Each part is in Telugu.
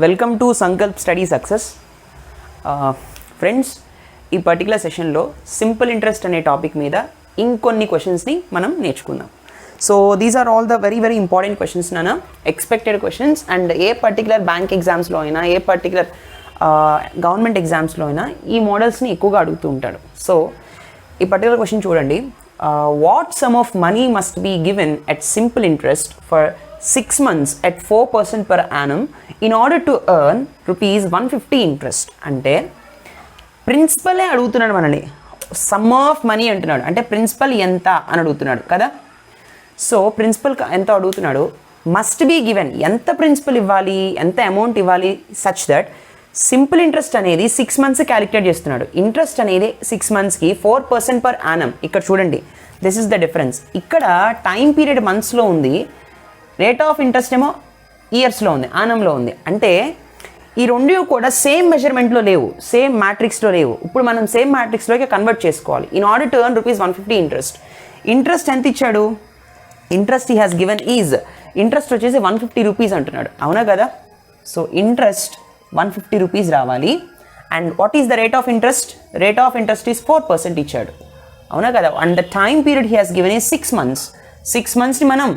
Welcome to Sankalp study success. Friends, ఈ పర్టికులర్ సెషన్లో సింపుల్ ఇంట్రెస్ట్ అనే టాపిక్ మీద ఇంకొన్ని క్వశ్చన్స్ని మనం నేర్చుకుందాం. So these are all the very very important questions నాన్న, ఎక్స్పెక్టెడ్ క్వశ్చన్స్. అండ్ ఏ పర్టికులర్ బ్యాంక్ ఎగ్జామ్స్లో అయినా, ఏ పర్టికులర్ గవర్నమెంట్ ఎగ్జామ్స్లో అయినా ఈ మోడల్స్ని ఎక్కువగా అడుగుతూ ఉంటాడు. సో ఈ పర్టికులర్ క్వశ్చన్ చూడండి. What sum of money must be given at simple interest for 6 months at 4% per annum in order to earn rupees 150 interest. అంటే ప్రిన్సిపలే అడుగుతున్నాడు మనల్ని, సమ్ ఆఫ్ మనీ అంటున్నాడు, అంటే ప్రిన్సిపల్ ఎంత అని అడుగుతున్నాడు కదా. సో ప్రిన్సిపల్ ఎంత అడుగుతున్నాడు, మస్ట్ బీ గివెన్, ఎంత ప్రిన్సిపల్ ఇవ్వాలి, ఎంత అమౌంట్ ఇవ్వాలి, సచ్ దట్ సింపుల్ ఇంట్రెస్ట్ అనేది 6 months క్యాలిక్యులేట్ చేస్తున్నాడు. ఇంట్రెస్ట్ అనేది 6 monthsకి 4% per annum. ఇక్కడ చూడండి, దిస్ ఇస్ ద డిఫరెన్స్. ఇక్కడ టైం పీరియడ్ మంత్స్లో ఉంది, రేట్ ఆఫ్ ఇంట్రెస్ట్ ఏమో ఇయర్స్లో ఉంది, ఆనంలో ఉంది. అంటే ఈ రెండు కూడా సేమ్ మెజర్మెంట్లో లేవు, సేమ్ మ్యాట్రిక్స్లో లేవు. ఇప్పుడు మనం సేమ్ మ్యాట్రిక్స్లోకి కన్వర్ట్ చేసుకోవాలి. In order to earn rupees 150 interest. Interest ఎంత ఇచ్చాడు, interest he has given is, interest వచ్చేసి 150 రూపీస్ అంటున్నాడు, అవునా కదా. సో ఇంట్రెస్ట్ 150 రూపీస్ రావాలి. And what is the rate of interest, rate of interest is 4% ఇచ్చాడు, అవునా కదా. And the time period he has given is 6 months. 6 monthsని మనం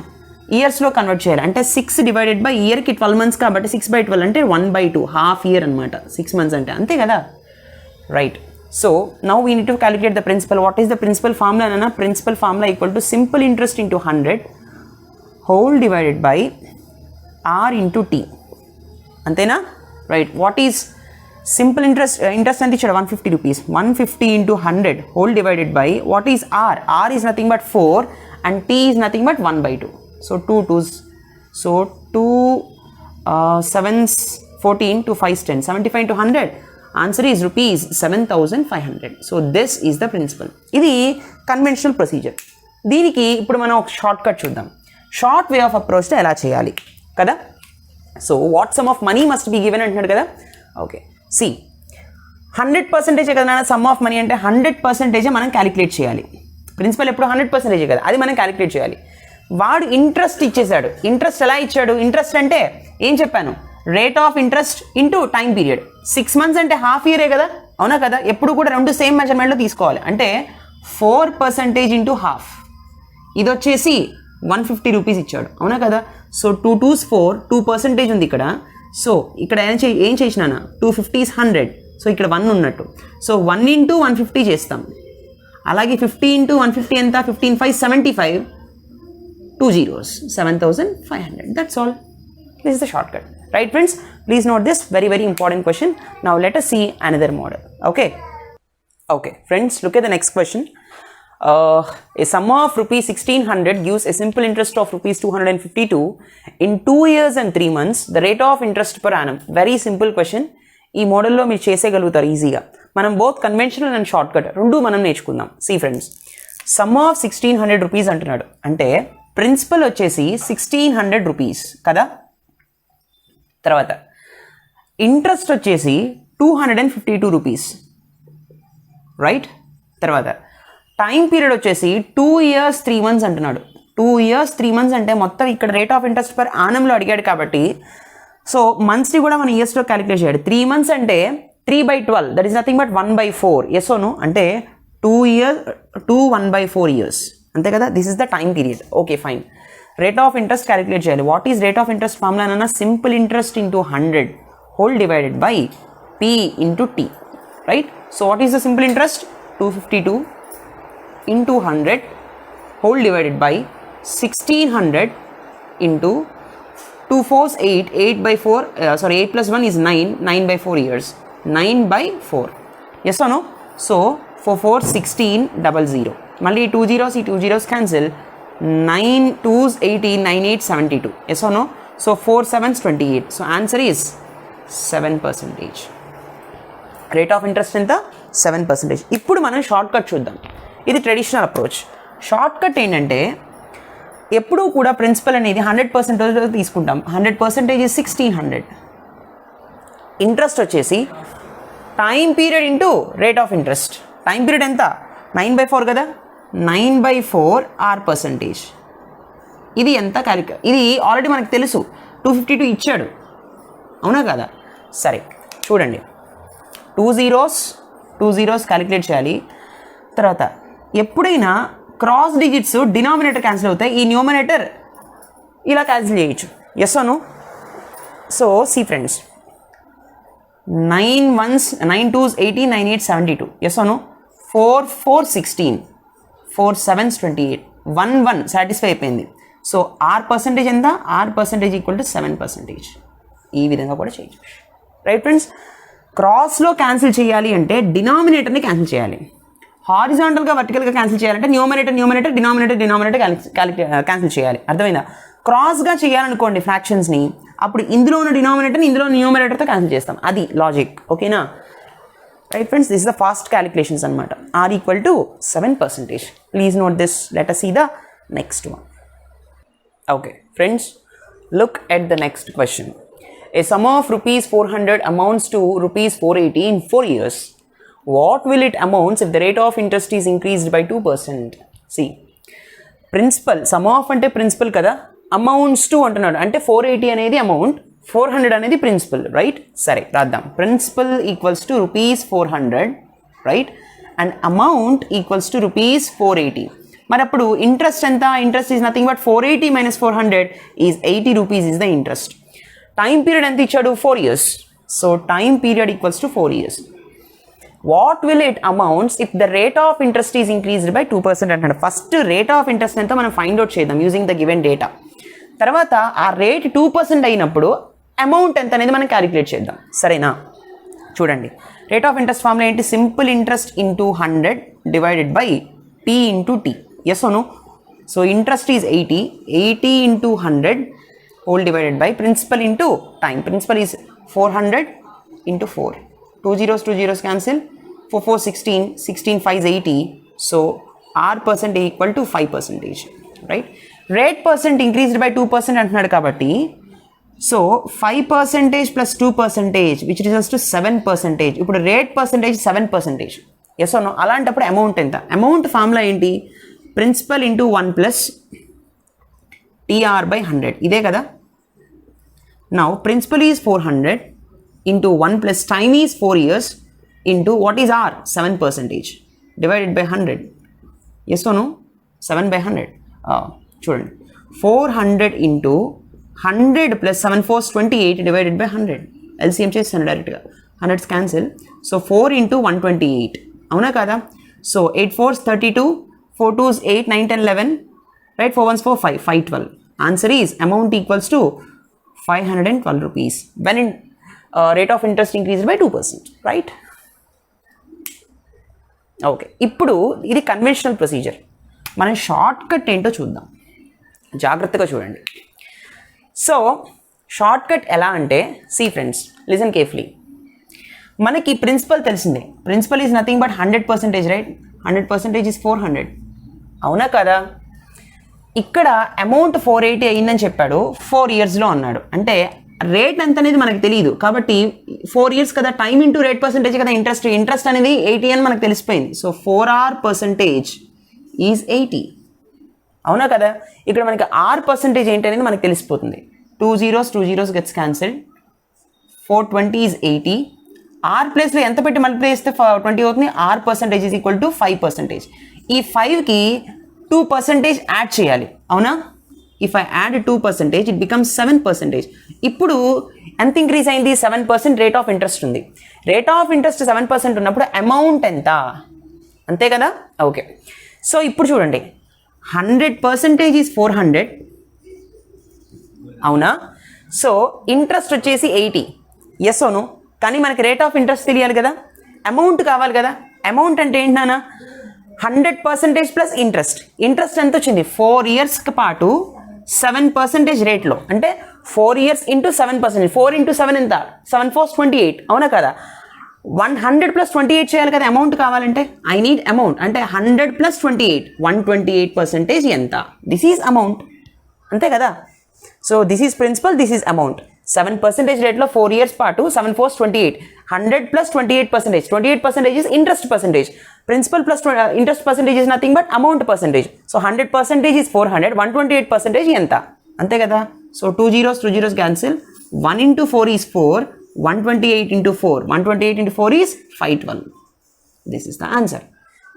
ఇయర్స్లో కన్వర్ట్ చేయాలి. అంటే 6 డివైడెడ్ బై ఇయర్కి 12 months కాబట్టి 6/12 అంటే 1/2, హాఫ్ ఇయర్ అనమాట 6 months అంటే, అంతే కదా. Right. So now we need to calculate the principal. What is the principal formula అన్న, principal formula equal to simple interest into 100 whole divided by R into T, అంతేనా. Right. What is simple interest, interest ఎంత ఇచ్చాడు 150 rupees, 150 into 100 whole divided by what is R, R is nothing but 4 and T is nothing but 1/2. So 2 2s, so 2 7s 14, 2 5s 10, 75 into 100, answer is rupees 7,500. So this is the principle. ఇది కన్వెన్షనల్ ప్రొసీజర్. దీనికి ఇప్పుడు మనం ఒక షార్ట్ కట్ చూద్దాం. షార్ట్ వే ఆఫ్ అప్రోచ్తో ఎలా చేయాలి కదా. So what sum of money must be given అంటున్నాడు కదా. ఓకే, సి 100% కదా నాన్న, సమ్ ఆఫ్ మనీ అంటే 100% మనం క్యాలిక్యులేట్ చేయాలి. ప్రిన్సిపల్ ఎప్పుడు 100% కదా, అది మనం క్యాలిక్యులేట్ చేయాలి. వాడు ఇంట్రెస్ట్ ఇచ్చేసాడు. ఇంట్రెస్ట్ ఎలా ఇచ్చాడు, ఇంట్రెస్ట్ అంటే ఏం చెప్పాను, rate of interest into time period. 6 months అంటే హాఫ్ ఇయరే కదా, అవునా కదా. ఎప్పుడు కూడా రెండు సేమ్ మెజర్మెంట్లో తీసుకోవాలి. అంటే 4% ఇంటూ హాఫ్, ఇది వచ్చేసి 150 రూపీస్ ఇచ్చాడు, అవునా కదా. సో 2 2s 4, 2% ఉంది ఇక్కడ. సో ఇక్కడ ఏం చేసినా 250 is 100, సో ఇక్కడ 1 ఉన్నట్టు. సో 1 into 150 చేస్తాం. అలాగే 50 into 150 ఎంత, 15 5 75, 2 zeros, 7,500. That's all. This is the shortcut. Right, friends? Please note this very very important question. Now let us see another model. Okay, friends, look at the next question. A sum of rupees 1600 gives a simple interest of rupees 252 in 2 years and 3 months. The rate of interest per annum. Very simple question. ఈ మోడల్లో మీరు చేసేయగలుగుతారు ఈజీగా. మనం both conventional and short cut రెండు మనం నేర్చుకుందాం. See friends, sum of 1600 rupees అంటున్నాడు. అంటే ప్రిన్సిపల్ వచ్చేసి 1600 రూపీస్ కదా. తర్వాత ఇంట్రెస్ట్ వచ్చేసి 252 రూపీస్, రైట్. తర్వాత టైం పీరియడ్ వచ్చేసి 2 years 3 months అంటున్నాడు. 2 years 3 months అంటే మొత్తం ఇక్కడ రేట్ ఆఫ్ ఇంట్రెస్ట్ పర్ ఆనంలో అడిగాడు కాబట్టి, సో మంత్స్ని కూడా మనం ఇయర్స్లో క్యాలిక్యులేట్ చేయాలి. 3 months అంటే 3/12, దట్ ఈస్ నథింగ్ బట్ 1/4. ఎస్ ఓ నో, అంటే 2 1/4 years, అంతే కదా. This is the time period. Okay fine. Rate of interest calculate చేయాలి. What is rate of interest formula అన్న, simple interest into 100 whole divided by P into T, right. So what is the simple interest, 252 into 100 whole divided by 1600 into 2 4s 8, 8/4, 8 plus 1 is 9, 9/4 years, 9/4. Yes oh no. So 4 4 16 00, మళ్ళీ 2 zeros, ఈ 2 zeros cancel, 9 2s 18, 9 8 72. Yes oh no. So 4 7s 28. So answer is 7%. Rate of interest ఎంత, 7%. ఇప్పుడు మనం షార్ట్ కట్ చూద్దాం. ఇది ట్రెడిషనల్ అప్రోచ్. షార్ట్ కట్ ఏంటంటే ఎప్పుడూ కూడా ప్రిన్సిపల్ అనేది 100% తీసుకుంటాం. 100% 1600. ఇంట్రెస్ట్ వచ్చేసి time period into rate of interest. Time period ఎంత, 9/4 కదా, 9/4 R%. ఇది ఎంత ఇది ఆల్రెడీ మనకు తెలుసు, 252 ఇచ్చాడు. అవునా కదా? సరే చూడండి, 2 zeros క్యాలిక్యులేట్ చేయాలి. తర్వాత ఎప్పుడైనా క్రాస్ డిజిట్స్ డినామినేటర్ క్యాన్సిల్ అవుతాయి, ఈ న్యూమరేటర్ ఇలా క్యాన్సిల్ చేయొచ్చు. Yes no? So see friends, 9 1s 9 2s 18, 9 8 72. Yes no? 4 4 16, 4 7s 28, 1 1 satisfy అయిపోయింది. సో ఆర్ పర్సంటేజ్ ఎంత? R percentage equal to 7%. ఈ విధంగా కూడా చేయొచ్చు. రైట్ ఫ్రెండ్స్, క్రాస్లో క్యాన్సిల్ చేయాలి అంటే డినామినేటర్ని క్యాన్సిల్ చేయాలి. హారిజాంటల్గా వర్టికల్గా క్యాన్సిల్ చేయాలంటే న్యూమరేటర్ డినామినేటర్ క్యాన్సిల్ చేయాలి. అర్థమైందా? క్రాస్గా చేయాలనుకోండి ఫ్రాక్షన్స్ని, అప్పుడు ఇందులో ఉన్న డినామినేటర్ని ఇందులో న్యూమరేటర్తో క్యాన్సిల్ చేస్తాం. అది లాజిక్. ఓకేనా? Right friends, this is the fast calculations అనమాట. R equal to 7%. Please note this. Let us see the next one. Okay friends, look at the next question. A sum of rupees 400 amounts to rupees 480 in 4 years. What will it amount if the rate of interest is increased by 2%? See, principal, sum of అంటే principal కదా, amounts to అంటున్నాడు అంటే 480 అనేది అమౌంట్, 400 అనేది ప్రిన్సిపల్. రైట్? సరే రాద్దాం. Principal equals to rupees 400, right, and amount equals to rupees 480. మరి అప్పుడు ఇంట్రెస్ట్ ఎంత? Interest is nothing but 480 minus 400 is 80 rupees is the interest. Time period ఎంత ఇచ్చాడు? 4 years. So time period equals to 4 years. What will it amounts if the rate of interest is increased by 2% అంటాడు. ఫస్ట్ రేట్ ఆఫ్ ఇంట్రెస్ట్ ఎంతో మనం ఫైండ్ అవుట్ చేద్దాం యూజింగ్ ద గివెన్ డేటా. తర్వాత ఆ రేట్ 2% అయినప్పుడు అమౌంట్ ఎంత అనేది మనం క్యాలిక్యులేట్ చేద్దాం. సరేనా? చూడండి, రేట్ ఆఫ్ ఇంట్రెస్ట్ ఫార్ములా ఏంటి? Simple interest into 100 divided by P into T. Yes oh no? So interest is 80 into 100 whole divided by principal into time. Principal is 400 into 4. 2 zeros cancel. 4 4 16, 16 5 is 80. So R percentage equal to 5%. Right? Rate percent increased by 2% అంటున్నాడు కాబట్టి, so 5% plus 2% which results to 7%. ఇప్పుడు రేట్ పర్సంటేజ్ 7%. ఎస్ ఓ నో? అలాంటప్పుడు అమౌంట్ ఎంత? అమౌంట్ ఫార్ములా ఏంటి? Principal into 1 plus TR by 100. ఇదే కదా? Now principal is 400 into 1 plus time is 4 years into what is R? 7% divided by 100. Yes or no? 7 by 100. చూడండి, 400 into 100 plus 7 4s 28 divided by 100. LCM చేస్తాను డైరెక్ట్గా, 100s cancel. So 4 into 128. అవునా కదా? So 8 4s 32, 4 2s 8, 9 10 11, right? 4 1s 4 5, 512. Answer is amount equals to 512 rupees when in rate of interest increased by 2%, right? Okay, ఇప్పుడు ఇది కన్వెన్షనల్ ప్రొసీజర్. మనం షార్ట్ కట్ ఏంటో చూద్దాం, జాగ్రత్తగా చూడండి. సో షార్ట్ కట్ ఎలా అంటే, సి ఫ్రెండ్స్ లిసన్ కేర్ఫుల్లీ. మనకి ప్రిన్సిపల్ తెలిసిందే. Principal is nothing but 100%, right? 100% is 400. అవునా కదా? ఇక్కడ అమౌంట్ 480 అయ్యిందని చెప్పాడు, 4 yearsలో అన్నాడు. అంటే రేట్ ఎంత అనేది మనకు తెలియదు కాబట్టి 4 years కదా, టైం ఇంటూ రేట్ పర్సంటేజ్ కదా ఇంట్రెస్ట్ అనేది 80 అని మనకు తెలిసిపోయింది. So 4R% is 80. అవునా కదా? ఇక్కడ మనకి R పర్సంటేజ్ ఏంటి అనేది మనకు తెలిసిపోతుంది. 2 zeros gets cancelled. 420 is 80. R ప్లేస్లో ఎంత పెట్టి మల్టిప్లై చేస్తే 20 అవుతుంది. R percentage is equal to 5%. ఈ 5కి 2% యాడ్ చేయాలి. అవునా? If I add 2% it becomes 7%. ఇప్పుడు ఎంత ఇంక్రీజ్ అయింది? 7% రేట్ ఆఫ్ ఇంట్రెస్ట్ ఉంది. రేట్ ఆఫ్ ఇంట్రెస్ట్ 7% ఉన్నప్పుడు అమౌంట్ ఎంత? అంతే కదా? ఓకే, సో ఇప్పుడు చూడండి, 100% ఈజ్ 400. అవునా? సో ఇంట్రెస్ట్ వచ్చేసి 80. Yes or no? కానీ మనకి రేట్ ఆఫ్ ఇంట్రెస్ట్ తెలియాలి కదా, అమౌంట్ కావాలి కదా. అమౌంట్ అంటే ఏంటి నాన్న? 100% ప్లస్ ఇంట్రెస్ట్. ఇంట్రెస్ట్ ఎంత వచ్చింది? 4 yearsకి పాటు 7% రేట్లో, అంటే 4 years ఇంటూ 7%. 4 into 7 ఎంత? 7 4s 28. అవునా కదా? 100 plus 28 చేయాలి కదా అమౌంట్ కావాలంటే. ఐ నీడ్ అమౌంట్ అంటే 100 plus 28, 128% ఎంత? This is amount. అంతే కదా? So this is principal, this is amount. 7% రేట్లో 4 years పాటు 7 4s 28. 100 plus 28%. 28% is interest percentage. Principal plus interest percentage is nothing but amount percentage. So 100% is 400. 128% ఎంత? అంతే కదా? So 2 zeros cancel. 1 into 4 is 4, 128 into 4, 128 into 4 is 512. This is the answer.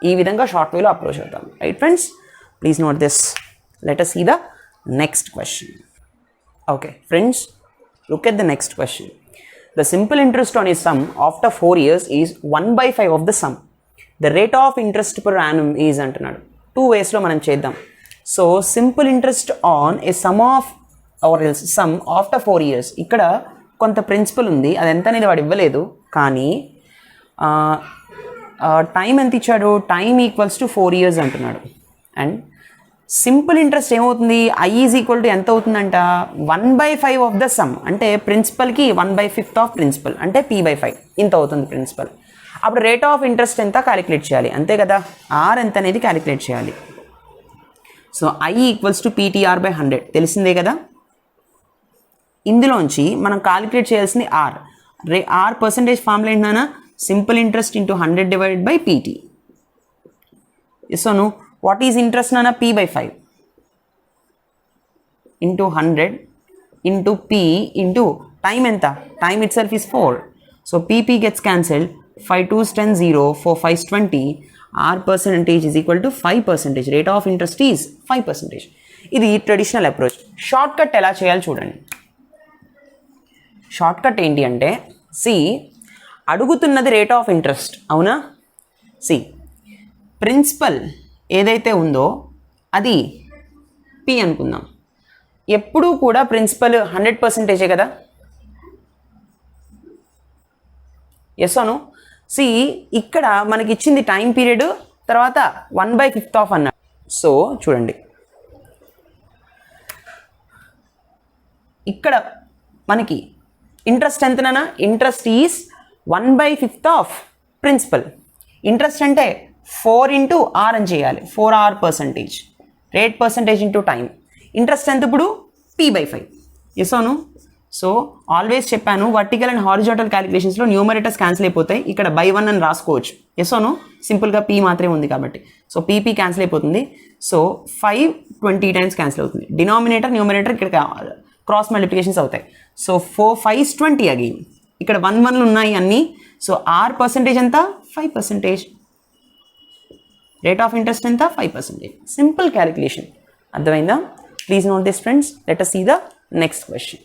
ఈ విధంగా షార్ట్ వేలో అప్రోచ్ అవుతాం. Right friends, please note this. Let us see the next question. Okay friends, look at the next question. The simple interest on a sum after 4 years is 1/5 of the sum. The rate of interest per annum is అంటున్నాడు. 2 ways లో మనం చేద్దాం. So simple interest on a some of or else some after 4 years. ఇక్కడ కొంత ప్రిన్సిపల్ ఉంది, అది ఎంత అనేది వాడు ఇవ్వలేదు, కానీ టైం ఎంత ఇచ్చాడు, టైం ఈక్వల్స్ టు 4 years అంటున్నాడు. అండ్ సింపుల్ ఇంట్రెస్ట్ ఏమవుతుంది, ఐ ఈజ్ ఈక్వల్ టు ఎంత అవుతుందంట, 1/5 ఆఫ్ ద సమ్, అంటే ప్రిన్సిపల్కి 1/5 ఆఫ్ ప్రిన్సిపల్ అంటే p/5 ఇంత అవుతుంది ప్రిన్సిపల్. అప్పుడు రేట్ ఆఫ్ ఇంట్రెస్ట్ ఎంత క్యాలిక్యులేట్ చేయాలి, అంతే కదా, ఆర్ ఎంత అనేది క్యాలిక్యులేట్ చేయాలి. So I equals to PTR/100 తెలిసిందే కదా. ఇందులోంచి మనం క్యాలిక్యులేట్ చేయాల్సింది ఆర్. ఆర్ పర్సంటేజ్ ఫార్ములా ఏంటన్నా, simple interest into 100 divided by PT. So what is interest నాన్న, p/5 into 100 into p into time ఎంత, time itself is 4. So PP gets cancelled, 5 2s 10 0, 4 5s 20. R percentage is equal to 5%. Rate of interest is 5%. ఇది ట్రెడిషనల్ అప్రోచ్. షార్ట్ కట్ ఎలా చేయాలి చూడండి. షార్ట్ కట్ ఏంటి అంటే, సి అడుగుతున్నది రేట్ ఆఫ్ ఇంట్రెస్ట్ అవునా. సి ప్రిన్సిపల్ ఏదైతే ఉందో అది P అనుకుందాం. ఎప్పుడూ కూడా ప్రిన్సిపల్ 100% కదా, ఎస్ అను. సి ఇక్కడ మనకి ఇచ్చింది టైం పీరియడ్, తర్వాత 1/5 ఆఫ్ అన్నాడు. సో చూడండి, ఇక్కడ మనకి ఇంట్రెస్ట్ ఎంతనా, interest is 1/5 of principal. Interest అంటే 4 ఇంటూ ఆర్ అని చేయాలి, 4R%. Rate percentage into time. Interest ఎంత ఇప్పుడు, p/5. ఎస్ అను. సో ఆల్వేస్ చెప్పాను, వర్టికల్ అండ్ హారిజాంటల్ క్యాలిక్యులేషన్స్లో న్యూమరేటర్స్ క్యాన్సిల్ అయిపోతాయి, ఇక్కడ by1 అని రాసుకోవచ్చు. ఎస్ అను, సింపుల్గా p మాత్రమే ఉంది కాబట్టి. సో PP క్యాన్సిల్ అయిపోతుంది. సో 5 20 టైమ్స్ క్యాన్సిల్ అవుతుంది. డినామినేటర్ న్యూమరేటర్ ఇక్కడ క్రాస్ మల్టిప్లికేషన్స్ అవుతాయి. So 4 5s 20 again. ఇక్కడ 1 1లు ఉన్నాయి అన్నీ. సో ఆర్ పర్సంటేజ్ ఎంత, 5%. రేట్ ఆఫ్ ఇంట్రెస్ట్ ఎంత, 5%. Simple calculation. అర్థమైందా? Please note this friends. Let us see the next question.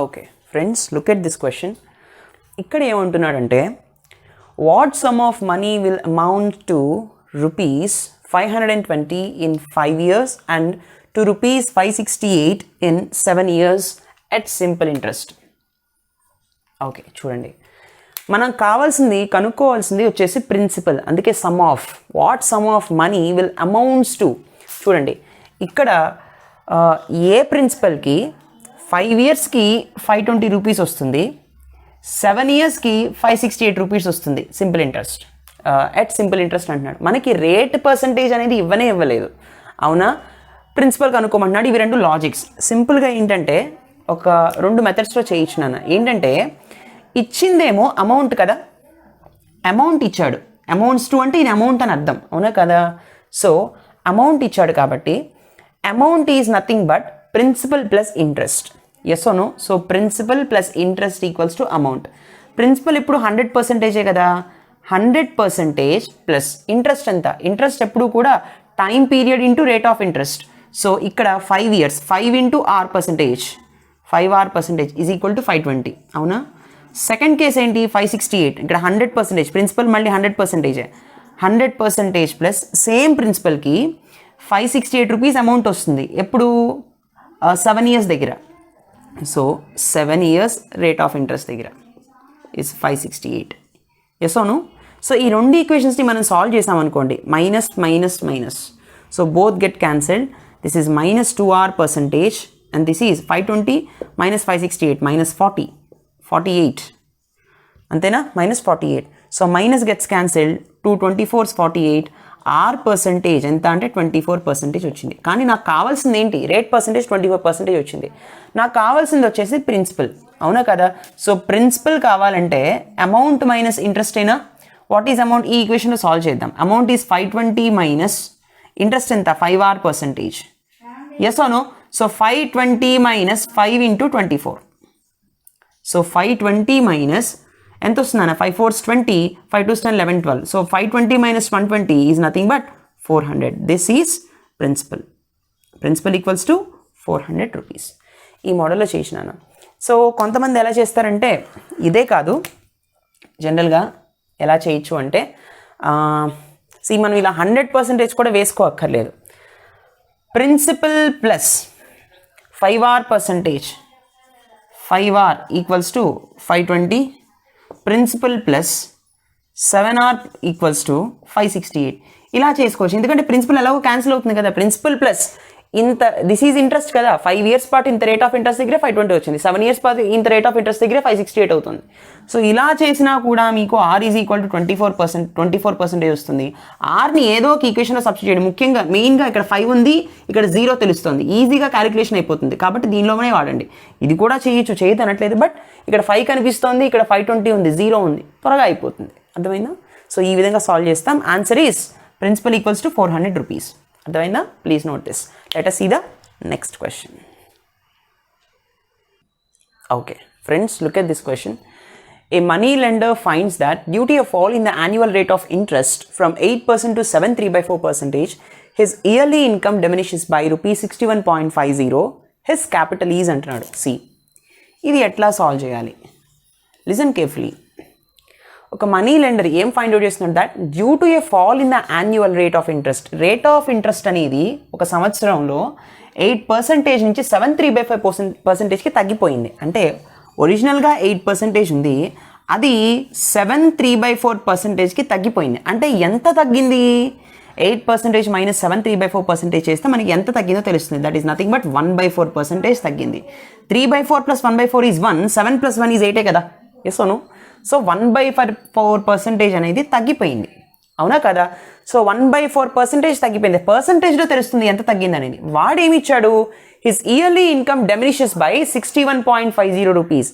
Okay friends, look at this question. ఇక్కడ ఏమంటున్నాడంటే, what sum of money will amount to ₹520 in 5 years and to ₹568 in 7 years at simple interest. Okay చూడండి, మనం కావాల్సింది కనుక్కోవాల్సింది వచ్చేసి ప్రిన్సిపల్, అందుకే some of. What sum of money will amounts to. చూడండి, ఇక్కడ ఏ ప్రిన్సిపల్కి 5 yearsకి ₹520 వస్తుంది, 7 yearsకి ₹568 వస్తుంది simple interest. At simple interest అంటున్నాడు. మనకి రేట్ పర్సంటేజ్ అనేది ఇవ్వలేదు అవునా, ప్రిన్సిపల్ కనుక్కోమంటున్నాడు. ఇవి రెండు లాజిక్స్. సింపుల్గా ఏంటంటే ఒక 2 మెథడ్స్లో చేయించినాను. ఏంటంటే ఇచ్చిందేమో అమౌంట్ కదా, అమౌంట్ ఇచ్చాడు. అమౌంట్స్ టు అంటే ఇది అమౌంట్ అని అర్థం అవునా కదా. సో అమౌంట్ ఇచ్చాడు కాబట్టి amount is nothing but principal plus interest. Yes oh no. So principal plus interest equals to amount. Principal ఇప్పుడు 100% కదా, 100% ప్లస్ ఇంట్రెస్ట్ ఎంత, ఇంట్రెస్ట్ ఎప్పుడు కూడా time period into rate of interest. So ఇక్కడ 5 years, 5 into R%, 5R% is equal to 520 అవునా. సెకండ్ కేసు ఏంటి, 568. ఇక్కడ 100%, ప్రిన్సిపల్ మళ్ళీ 100%, 100% ప్లస్ సేమ్ ప్రిన్సిపల్కి ₹568 అమౌంట్ వస్తుంది. ఎప్పుడు 7 years దగ్గర. So 7 years rate of interest దగ్గర ఇస్ 568. ఎస్ అవును. సో ఈ రెండు ఈక్వేషన్స్ని మనం సాల్వ్ చేసామనుకోండి, minus minus minus, so both get cancelled. This is -2R% and this is 520 - 568 -40, 48 అంతేనా, -48. So minus gets cancelled, 2 24s 48. R percentage ఎంత అంటే 24% వచ్చింది. కానీ నాకు కావాల్సింది ఏంటి, రేట్ పర్సంటేజ్ 24% వచ్చింది. నాకు కావాల్సింది వచ్చేసి ప్రిన్సిపల్ అవునా కదా. సో ప్రిన్సిపల్ కావాలంటే అమౌంట్ మైనస్ ఇంట్రెస్ట్ అయినా. వాట్ ఈజ్ అమౌంట్, ఈ ఈక్వేషన్లో సాల్వ్ చేద్దాం. అమౌంట్ ఈజ్ 520 మైనస్ ఇంట్రెస్ట్ ఎంత, 5R%. ఎస్ అవును. So 520 minus 5 into 24. So 520 minus ఎంత వస్తుందన్న 5 4s 20, 5 2s 10, 11 12. So 520 minus 120 is nothing but 400. This is principal. Principal equals to 400 rupees. ఈ మోడల్లో చేసినాను. సో కొంతమంది ఎలా చేస్తారంటే ఇదే కాదు, జనరల్గా ఎలా చేయొచ్చు అంటే మనం ఇలా 100% కూడా వేసుకోక్కర్లేదు. Principal plus 5R percentage, 5R equals to 520, principal plus 7R equals to 568. ఇలా చేసుకోవచ్చు, ఎందుకంటే ప్రిన్సిపల్ ఎలాగో క్యాన్సిల్ అవుతుంది కదా. ప్రిన్సిపల్ ప్లస్ ఇంత, దిస్ ఈజ్ ఇంట్రెస్ట్ కదా, 5 years పాటు ఇంత రేట్ ఆఫ్ ఇంట్రెస్ట్ దగ్గరే 520 వచ్చింది, 7 years పాటు ఇంత రేట్ ఆఫ్ ఇంట్రెస్ట్ దగ్గరే 568 అవుతుంది. సో ఇలా చేసినా కూడా మీకు ఆర్ ఈజ్ ఈక్వల్ టు 24% వస్తుంది. ఆర్ని ఏదో ఒక ఈక్వేషన్లో సబ్స్టిట్యూట్ చేయండి. ముఖ్యంగా మెయిన్గా ఇక్కడ 5 ఉంది, ఇక్కడ 0 తెలుస్తుంది, ఈజీగా క్యాలిక్యులేషన్ అయిపోతుంది. కాబట్టి దీనిలోనే వాడండి. ఇది కూడా చేయొచ్చు, చేయదు అనట్లేదు, బట్ ఇక్కడ 5 కనిపిస్తుంది, ఇక్కడ 520 ఉంది, 0 ఉంది, త్వరగా అయిపోతుంది. అర్థమైందా? సో ఈ విధంగా సాల్వ్ చేస్తాం. Answer is principal equals to 400 rupees. అర్థమైందా? Please note this. Let us see the next question. Okay, friends, look at this question. A money lender finds that due to a fall in the annual rate of interest from 8% to 7.3/4%, his yearly income diminishes by rupees 61.50. His capital is అంటున్నాడు. See, ఇది ఎట్లా సాల్వ్ చేయాలి? Listen carefully. ఒక మనీ లెండర్ ఏం ఫైండ్ అవుట్ చేస్తున్నాడు, that due to A fall in the annual rate of interest. Rate of interest అనేది ఒక సంవత్సరంలో 8% నుంచి 7.3/5%కి తగ్గిపోయింది. అంటే ఒరిజినల్గా 8% ఉంది, అది 7.3/4%కి తగ్గిపోయింది. అంటే ఎంత తగ్గింది? 8% మైనస్ 7.3/4% చేస్తే మనకి ఎంత తగ్గిందో తెలుస్తుంది. దట్ ఈస్ నథింగ్ బట్ 1/4% తగ్గింది. 3/4 ప్లస్ 1/4 ఈజ్ 1, 7 ప్లస్ 1 ఈజ్ 8 కదా. ఎస్ ఓ నో? సో 1/4% అనేది తగ్గిపోయింది, అవునా కదా? సో 1/4% తగ్గిపోయింది. పర్సంటేజ్లో తెలుస్తుంది ఎంత తగ్గింది అనేది. వాడేమి ఇచ్చాడు? His yearly income diminishes by 61.50 rupees.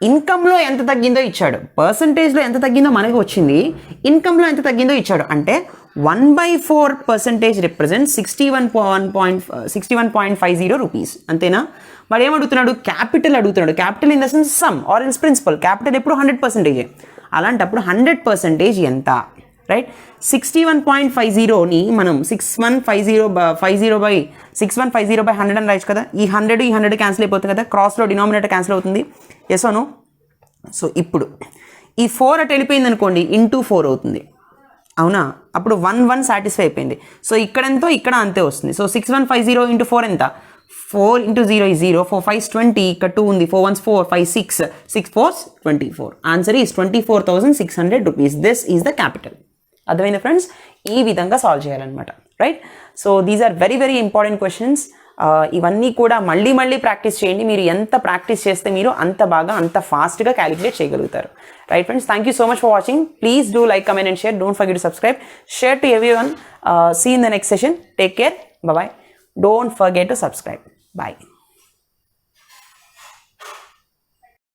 ఇన్కమ్లో ఎంత తగ్గిందో ఇచ్చాడు, పర్సంటేజ్లో ఎంత తగ్గిందో మనకు వచ్చింది, ఇన్కమ్లో ఎంత తగ్గిందో ఇచ్చాడు. అంటే 1/4% రిప్రజెంట్ 61.50 రూపీస్. అంతేనా? మరి ఏమడుగుతున్నాడు? క్యాపిటల్ అడుగుతున్నాడు. Capital in the sense sum or ఇన్స్ ప్రిన్సిపల్. క్యాపిటల్ ఎప్పుడు 100%. అలాంటప్పుడు 100% ఎంత? రైట్, 61.50ని మనం 6150/100 అని రాయొచ్చు కదా. ఈ 100 క్యాన్సిల్ అయిపోతుంది కదా, క్రాస్లో డినామినేటర్ క్యాన్సిల్ అవుతుంది. ఎస్ ఓ నో? సో ఇప్పుడు ఈ 4 అటు వెళ్ళిపోయింది అనుకోండి, ఇంటూ 4 అవుతుంది, అవునా? అప్పుడు 1 సాటిస్ఫై అయిపోయింది. సో ఇక్కడ ఎంతో ఇక్కడ అంతే వస్తుంది. సో 6150 ఇంటూ 4 ఎంత? 4 ఇంటూ 0 is 0, 4 5s 20, ఇక్కడ 2 ఉంది, 4 1s 4, 5 6, 6 4s 24. Answer is 24,600 rupees. This is the capital. అర్థమైంది ఫ్రెండ్స్? ఈ విధంగా సాల్వ్ చేయాలన్నమాట. Right, so these are very very important questions. ఇవన్నీ కూడా మళ్ళీ ప్రాక్టీస్ చేయండి. మీరు ఎంత ప్రాక్టీస్ చేస్తే మీరు అంత బాగా, అంత ఫాస్ట్గా క్యాలిక్యులేట్ చేయగలుగుతారు. Right friends, thank you so much for watching. Please do like, comment and share. Don't forget to subscribe. Share to everyone. See you in the next session. Take care. Bye bye. Don't forget to subscribe. Bye.